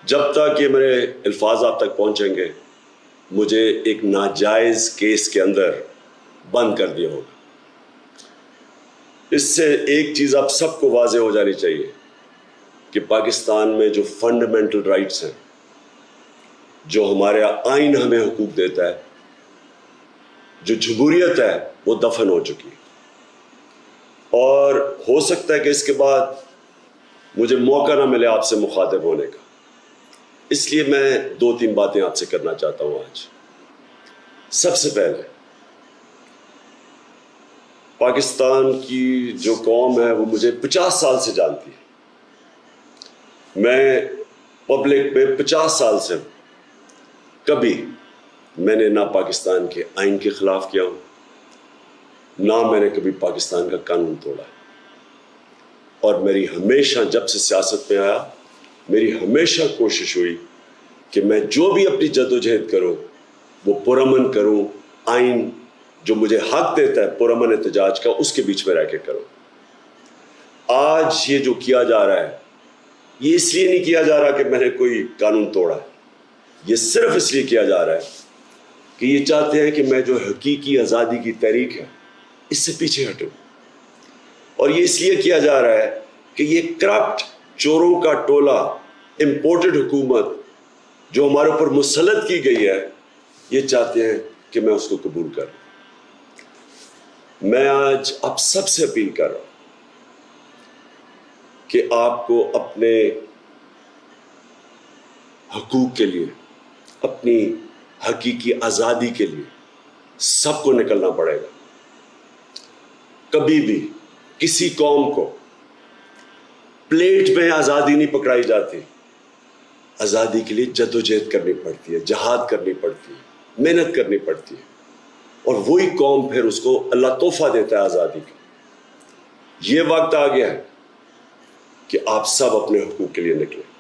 جب تک یہ میرے الفاظ آپ تک پہنچیں گے مجھے ایک ناجائز کیس کے اندر بند کر دیا ہوگا۔ اس سے ایک چیز آپ سب کو واضح ہو جانی چاہیے کہ پاکستان میں جو فنڈامنٹل رائٹس ہیں، جو ہمارے آئین ہمیں حقوق دیتا ہے، جو جمہوریت ہے، وہ دفن ہو چکی ہے۔ اور ہو سکتا ہے کہ اس کے بعد مجھے موقع نہ ملے آپ سے مخاطب ہونے کا، اس لیے میں 2-3 باتیں آپ سے کرنا چاہتا ہوں آج۔ سب سے پہلے پاکستان کی جو قوم ہے وہ مجھے 50 سال سے جانتی ہے۔ میں پبلک میں 50 سال سے کبھی میں نے نہ پاکستان کے آئین کے خلاف کیا ہوں، نہ میں نے کبھی پاکستان کا قانون توڑا ہے۔ اور میری ہمیشہ، جب سے سیاست میں آیا، میری ہمیشہ کوشش ہوئی کہ میں جو بھی اپنی جدوجہد کروں وہ پرامن کروں، آئین جو مجھے حق دیتا ہے پرامن احتجاج کا، اس کے بیچ میں رہ کے کروں۔ آج یہ جو کیا جا رہا ہے یہ اس لیے نہیں کیا جا رہا کہ میں نے کوئی قانون توڑا ہے، یہ صرف اس لیے کیا جا رہا ہے کہ یہ چاہتے ہیں کہ میں جو حقیقی آزادی کی تحریک ہے اس سے پیچھے ہٹوں۔ اور یہ اس لیے کیا جا رہا ہے کہ یہ کرپٹ چوروں کا ٹولہ، امپورٹڈ حکومت جو ہمارے اوپر مسلط کی گئی ہے، یہ چاہتے ہیں کہ میں اس کو قبول کروں۔ میں آج آپ سب سے اپیل کر رہا ہوں کہ آپ کو اپنے حقوق کے لیے، اپنی حقیقی آزادی کے لیے سب کو نکلنا پڑے گا۔ کبھی بھی کسی قوم کو پلیٹ میں آزادی نہیں پکڑائی جاتی، آزادی کے لیے جدوجہد کرنی پڑتی ہے، جہاد کرنی پڑتی ہے، محنت کرنی پڑتی ہے، اور وہی قوم پھر اس کو اللہ تحفہ دیتا ہے آزادی کا۔ یہ وقت آ گیا ہے کہ آپ سب اپنے حقوق کے لیے نکلیں۔